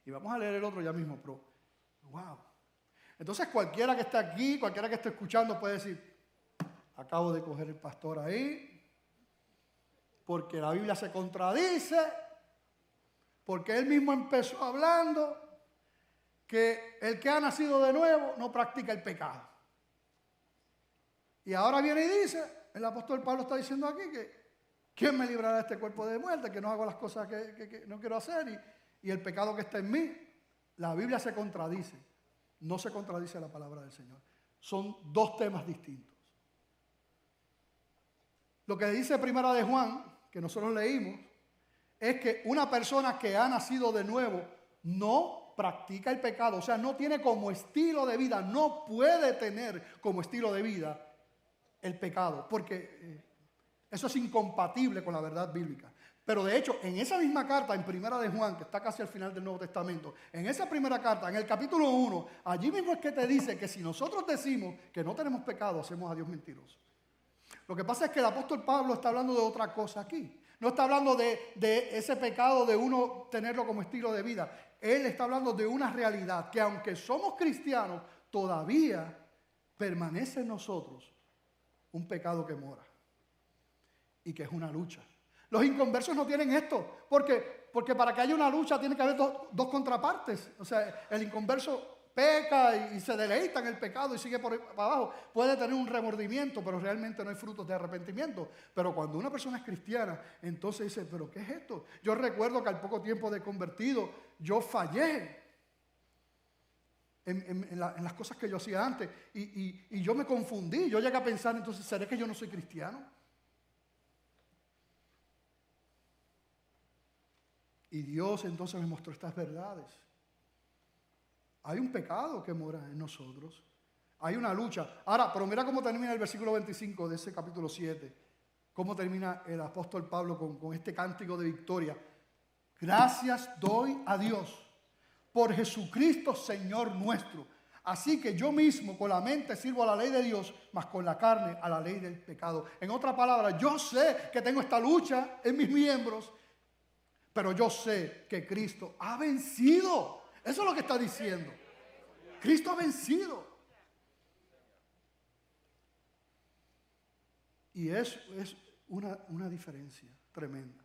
Speaker 1: Y vamos a leer el otro ya mismo, pero wow. Entonces cualquiera que está aquí, cualquiera que esté escuchando puede decir, acabo de coger el pastor ahí, porque la Biblia se contradice, porque él mismo empezó hablando que el que ha nacido de nuevo no practica el pecado. Y ahora viene y dice, el apóstol Pablo está diciendo aquí que ¿quién me librará de este cuerpo de muerte? Que no hago las cosas que no quiero hacer y el pecado que está en mí. La Biblia se contradice, no se contradice la palabra del Señor. Son dos temas distintos. Lo que dice Primera de Juan, que nosotros leímos, es que una persona que ha nacido de nuevo no practica el pecado, o sea, no tiene como estilo de vida, no puede tener como estilo de vida el pecado, porque eso es incompatible con la verdad bíblica. Pero de hecho, en esa misma carta, en Primera de Juan, que está casi al final del Nuevo Testamento, en esa primera carta, en el capítulo 1, allí mismo es que te dice que si nosotros decimos que no tenemos pecado, hacemos a Dios mentiroso. Lo que pasa es que el apóstol Pablo está hablando de otra cosa aquí. No está hablando de ese pecado de uno tenerlo como estilo de vida. Él está hablando de una realidad que aunque somos cristianos, todavía permanece en nosotros un pecado que mora y que es una lucha. Los inconversos no tienen esto, porque para que haya una lucha tiene que haber dos contrapartes. O sea, el inconverso peca y se deleita en el pecado y sigue para abajo. Puede tener un remordimiento, pero realmente no hay frutos de arrepentimiento. Pero cuando una persona es cristiana, entonces dice, ¿pero qué es esto? Yo recuerdo que al poco tiempo de convertido, yo fallé en las cosas que yo hacía antes y yo me confundí. Yo llegué a pensar, entonces, ¿será que yo no soy cristiano? Y Dios entonces me mostró estas verdades. Hay un pecado que mora en nosotros. Hay una lucha. Ahora, pero mira cómo termina el versículo 25 de ese capítulo 7. Cómo termina el apóstol Pablo con este cántico de victoria. Gracias doy a Dios por Jesucristo Señor nuestro. Así que yo mismo con la mente sirvo a la ley de Dios, mas con la carne a la ley del pecado. En otras palabras, yo sé que tengo esta lucha en mis miembros, pero yo sé que Cristo ha vencido. Eso es lo que está diciendo. Cristo ha vencido. Y eso es una diferencia tremenda.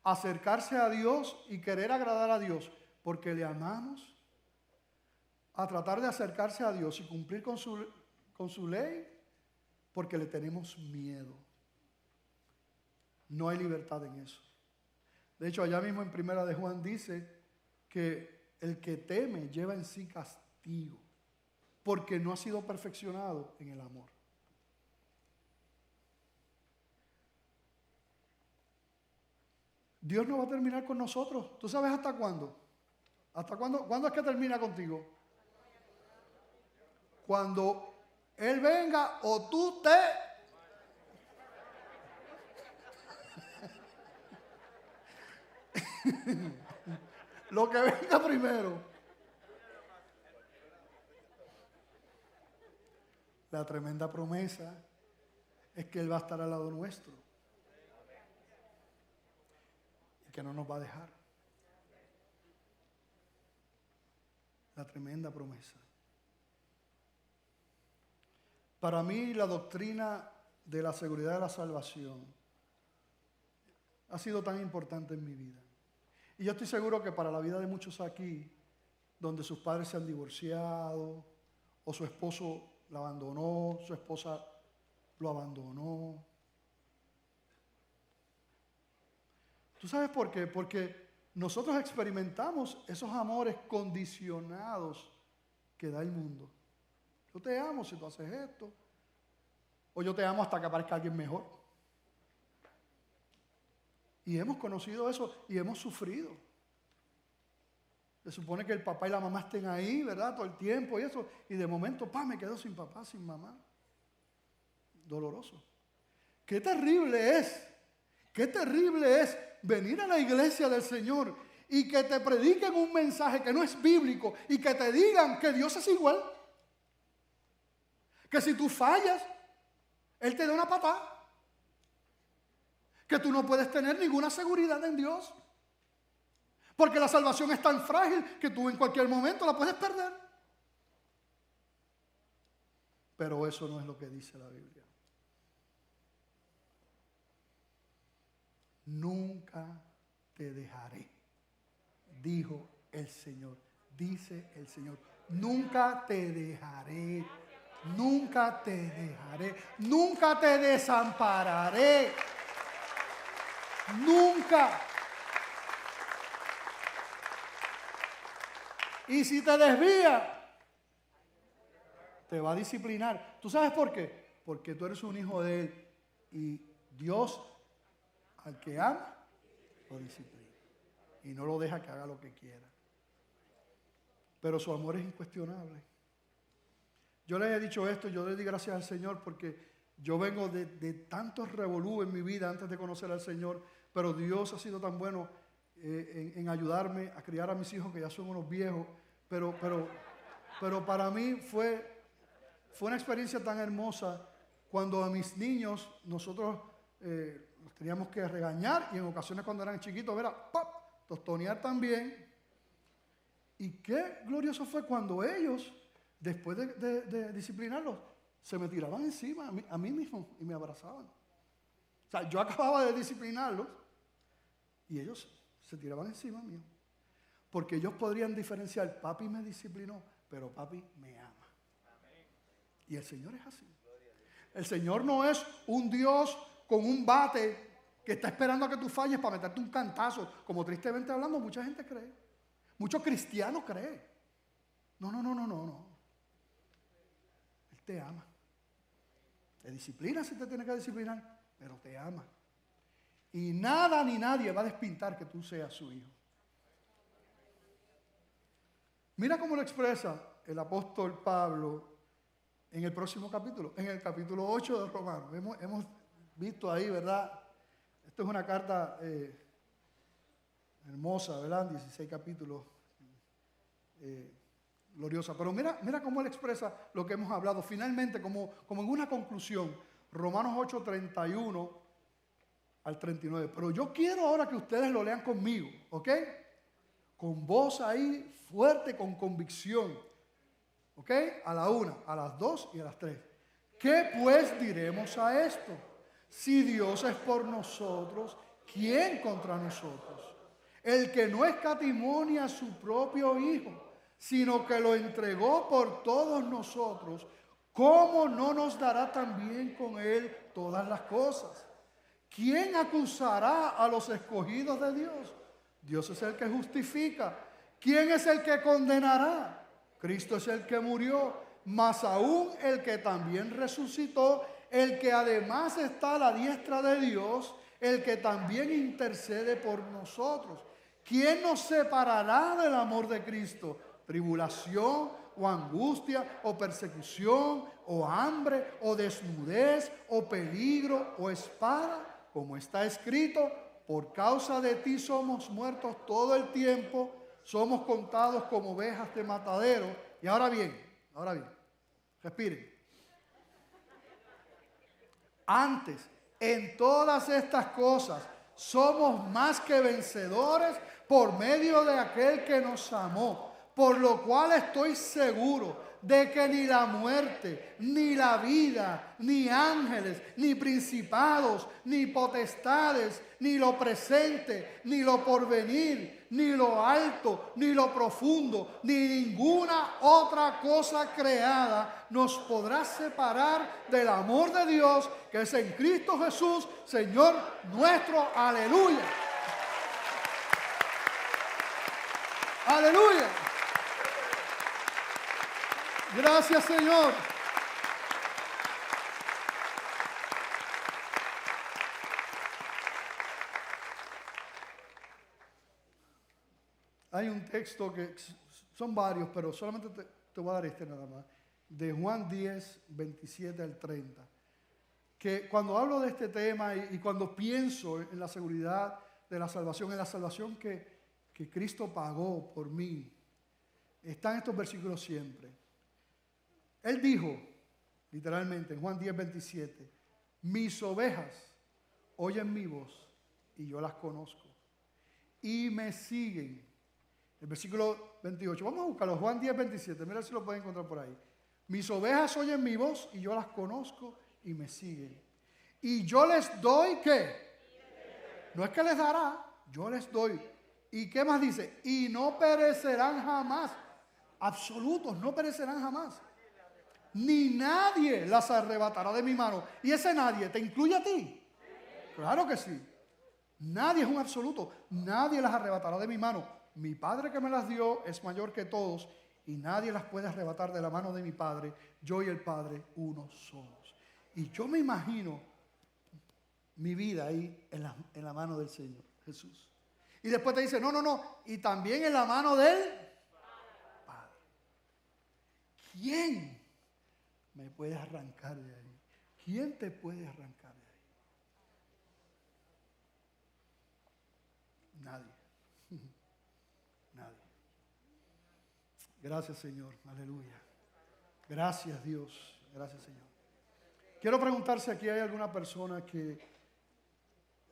Speaker 1: Acercarse a Dios y querer agradar a Dios porque le amamos, a tratar de acercarse a Dios y cumplir con su ley porque le tenemos miedo. No hay libertad en eso. De hecho, allá mismo en Primera de Juan dice que el que teme lleva en sí castigo, porque no ha sido perfeccionado en el amor. Dios no va a terminar con nosotros. ¿Tú sabes hasta cuándo? ¿Hasta cuándo? ¿Cuándo es que termina contigo? Cuando Él venga o tú te... Lo que venga primero. La tremenda promesa es que Él va a estar al lado nuestro y que no nos va a dejar. La tremenda promesa. Para mí la doctrina de la seguridad de la salvación ha sido tan importante en mi vida. Y yo estoy seguro que para la vida de muchos aquí, donde sus padres se han divorciado, o su esposo la abandonó, su esposa lo abandonó. ¿Tú sabes por qué? Porque nosotros experimentamos esos amores condicionados que da el mundo. Yo te amo si tú haces esto, o yo te amo hasta que aparezca alguien mejor. Y hemos conocido eso y hemos sufrido. Se supone que el papá y la mamá estén ahí, ¿verdad? Todo el tiempo y eso. Y de momento, me quedo sin papá, sin mamá. Doloroso. Qué terrible es venir a la iglesia del Señor y que te prediquen un mensaje que no es bíblico y que te digan que Dios es igual. Que si tú fallas, Él te da una patada. Que tú no puedes tener ninguna seguridad en Dios. Porque la salvación es tan frágil que tú en cualquier momento la puedes perder. Pero eso no es lo que dice la Biblia. Nunca te dejaré, dijo el Señor. Dice el Señor, nunca te dejaré. Nunca te dejaré. Nunca te desampararé. Nunca. Y si te desvías, te va a disciplinar. ¿Tú sabes por qué? Porque tú eres un hijo de Él. Y Dios, al que ama, lo disciplina. Y no lo deja que haga lo que quiera. Pero su amor es incuestionable. Yo les he dicho esto, yo le di gracias al Señor porque yo vengo de tantos revolú en mi vida antes de conocer al Señor. Pero Dios ha sido tan bueno en ayudarme a criar a mis hijos que ya son unos viejos. Pero para mí fue una experiencia tan hermosa cuando a mis niños nosotros los teníamos que regañar y en ocasiones cuando eran chiquitos, tostonear también. Y qué glorioso fue cuando ellos, después de disciplinarlos, se me tiraban encima a mí mismo y me abrazaban. O sea, yo acababa de disciplinarlos y ellos se tiraban encima mío. Porque ellos podrían diferenciar, papi me disciplinó, pero papi me ama. Y el Señor es así. El Señor no es un Dios con un bate que está esperando a que tú falles para meterte un cantazo, como tristemente hablando mucha gente cree. Muchos cristianos creen. No. Él te ama. Te disciplina si te tiene que disciplinar, pero te ama. Y nada ni nadie va a despintar que tú seas su hijo. Mira cómo lo expresa el apóstol Pablo en el próximo capítulo, en el capítulo 8 de Romanos. Hemos visto ahí, ¿verdad? Esto es una carta hermosa, ¿verdad? 16 capítulos, gloriosa. Pero mira cómo él expresa lo que hemos hablado. Finalmente, como en una conclusión, Romanos 8, 31 al 39. Pero yo quiero ahora que ustedes lo lean conmigo, ¿ok? Con voz ahí fuerte, con convicción. ¿Ok? A la 1, a las 2 y a las 3. ¿Qué pues diremos a esto? Si Dios es por nosotros, ¿quién contra nosotros? El que no escatimó a su propio Hijo, sino que lo entregó por todos nosotros, ¿cómo no nos dará también con Él todas las cosas? ¿Quién acusará a los escogidos de Dios? Dios es el que justifica. ¿Quién es el que condenará? Cristo es el que murió, más aún el que también resucitó, el que además está a la diestra de Dios, el que también intercede por nosotros. ¿Quién nos separará del amor de Cristo? ¿Tribulación o angustia o persecución o hambre o desnudez o peligro o espada? Como está escrito, por causa de ti somos muertos todo el tiempo, somos contados como ovejas de matadero. Y ahora bien, respiren. Antes, en todas estas cosas, somos más que vencedores por medio de aquel que nos amó. Por lo cual estoy seguro de que ni la muerte, ni la vida, ni ángeles, ni principados, ni potestades, ni lo presente, ni lo porvenir, ni lo alto, ni lo profundo, ni ninguna otra cosa creada nos podrá separar del amor de Dios que es en Cristo Jesús, Señor nuestro. Aleluya. Aleluya. Gracias, Señor. Hay un texto que son varios, pero solamente te voy a dar este nada más, de Juan 10, 27 al 30. Que cuando hablo de este tema y cuando pienso en la seguridad de la salvación, en la salvación que Cristo pagó por mí, están estos versículos siempre. Él dijo, literalmente, en Juan 10, 27, mis ovejas oyen mi voz y yo las conozco y me siguen. El versículo 28, vamos a buscarlo, Juan 10, 27, mira si lo pueden encontrar por ahí. Mis ovejas oyen mi voz y yo las conozco y me siguen. Y yo les doy, ¿qué? No es que les dará, yo les doy. ¿Y qué más dice? Y no perecerán jamás. Absolutos, no perecerán jamás. Ni nadie las arrebatará de mi mano. ¿Y ese nadie te incluye a ti? Claro que sí. Nadie es un absoluto. Nadie las arrebatará de mi mano. Mi Padre que me las dio es mayor que todos y nadie las puede arrebatar de la mano de mi Padre. Yo y el Padre uno somos. Y yo me imagino mi vida ahí en la mano del Señor Jesús. Y después te dice, no, y también en la mano del Padre. ¿Quién me puede arrancar de ahí? ¿Quién te puede arrancar de ahí? Nadie. Nadie. Gracias, Señor. Aleluya. Gracias, Dios. Gracias, Señor. Quiero preguntar si aquí hay alguna persona que,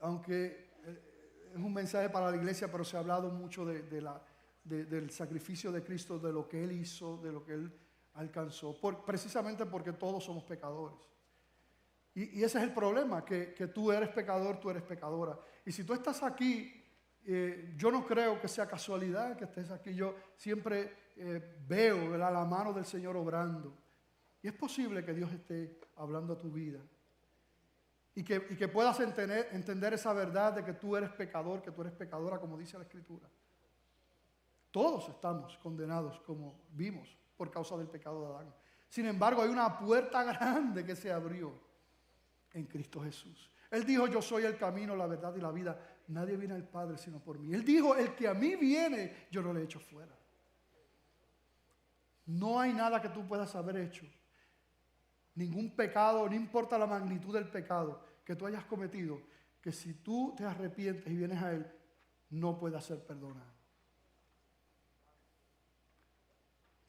Speaker 1: aunque es un mensaje para la iglesia, pero se ha hablado mucho del sacrificio de Cristo, de lo que Él hizo, de lo que Él alcanzó, precisamente porque todos somos pecadores. Y ese es el problema, que tú eres pecador, tú eres pecadora. Y si tú estás aquí, yo no creo que sea casualidad que estés aquí. Yo siempre veo, ¿verdad?, la mano del Señor obrando. Y es posible que Dios esté hablando a tu vida. Y que puedas entender esa verdad de que tú eres pecador, que tú eres pecadora, como dice la Escritura. Todos estamos condenados, como vimos, por causa del pecado de Adán. Sin embargo, hay una puerta grande que se abrió en Cristo Jesús. Él dijo, yo soy el camino, la verdad y la vida. Nadie viene al Padre sino por mí. Él dijo, el que a mí viene, yo no le echo fuera. No hay nada que tú puedas haber hecho. Ningún pecado, no importa la magnitud del pecado que tú hayas cometido, que si tú te arrepientes y vienes a Él, no pueda ser perdonado.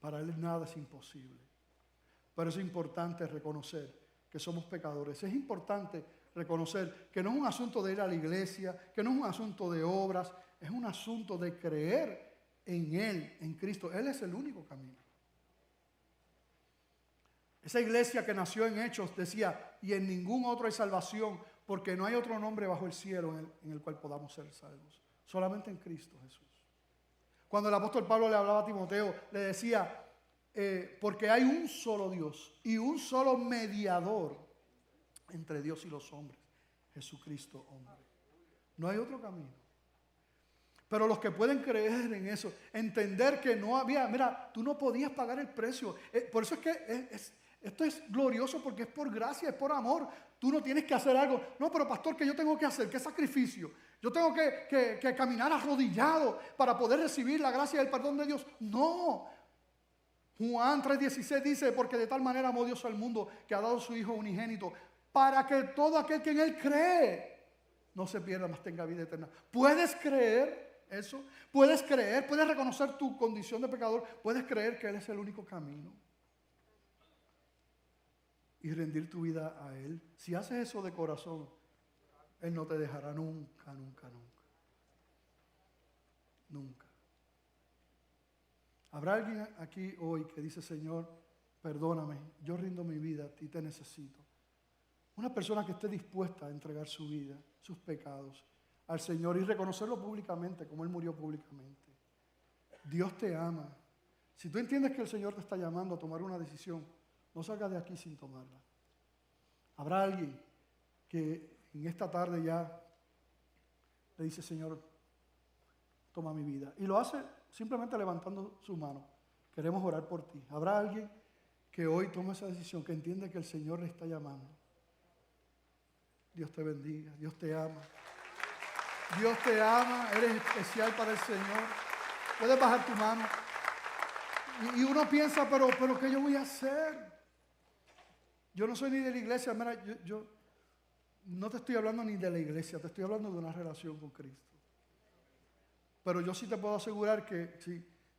Speaker 1: Para Él nada es imposible. Pero es importante reconocer que somos pecadores. Es importante reconocer que no es un asunto de ir a la iglesia, que no es un asunto de obras, es un asunto de creer en Él, en Cristo. Él es el único camino. Esa iglesia que nació en Hechos decía, y en ningún otro hay salvación, porque no hay otro nombre bajo el cielo en el cual podamos ser salvos. Solamente en Cristo Jesús. Cuando el apóstol Pablo le hablaba a Timoteo, le decía, porque hay un solo Dios y un solo mediador entre Dios y los hombres, Jesucristo hombre. No hay otro camino. Pero los que pueden creer en eso, entender que no había, mira, tú no podías pagar el precio. Por eso es que esto es glorioso, porque es por gracia, es por amor. Tú no tienes que hacer algo. No, pero pastor, ¿qué yo tengo que hacer? ¿Qué sacrificio? Yo tengo que caminar arrodillado para poder recibir la gracia y el perdón de Dios. No. Juan 3:16 dice, porque de tal manera amó Dios al mundo que ha dado su Hijo unigénito, para que todo aquel que en Él cree no se pierda, mas tenga vida eterna. ¿Puedes creer eso? ¿Puedes creer? ¿Puedes reconocer tu condición de pecador? ¿Puedes creer que Él es el único camino? Y rendir tu vida a Él. Si haces eso de corazón, Él no te dejará nunca, nunca, nunca. Nunca. ¿Habrá alguien aquí hoy que dice, Señor, perdóname, yo rindo mi vida, a ti te necesito? Una persona que esté dispuesta a entregar su vida, sus pecados al Señor y reconocerlo públicamente, como Él murió públicamente. Dios te ama. Si tú entiendes que el Señor te está llamando a tomar una decisión, no salgas de aquí sin tomarla. Habrá alguien que en esta tarde ya le dice, Señor, toma mi vida. Y lo hace simplemente levantando su mano. Queremos orar por ti. Habrá alguien que hoy toma esa decisión, que entiende que el Señor le está llamando. Dios te bendiga, Dios te ama. Dios te ama, eres especial para el Señor. Puedes bajar tu mano. Y uno piensa, pero ¿qué yo voy a hacer? Yo no soy ni de la iglesia. Mira, yo no te estoy hablando ni de la iglesia, te estoy hablando de una relación con Cristo. Pero yo sí te puedo asegurar que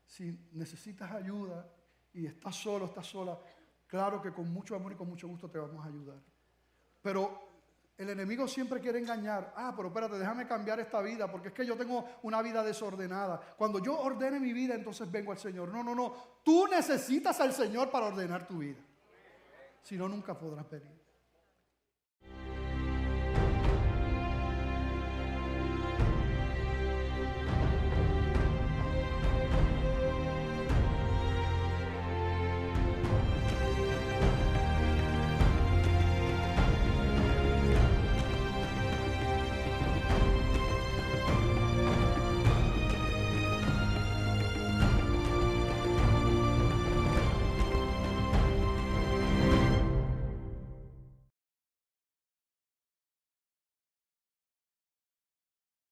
Speaker 1: si necesitas ayuda y estás solo, estás sola, claro que con mucho amor y con mucho gusto te vamos a ayudar. Pero el enemigo siempre quiere engañar. Pero espérate, déjame cambiar esta vida, porque es que yo tengo una vida desordenada. Cuando yo ordene mi vida, entonces vengo al Señor. No. Tú necesitas al Señor para ordenar tu vida. Si no, nunca podrás venir.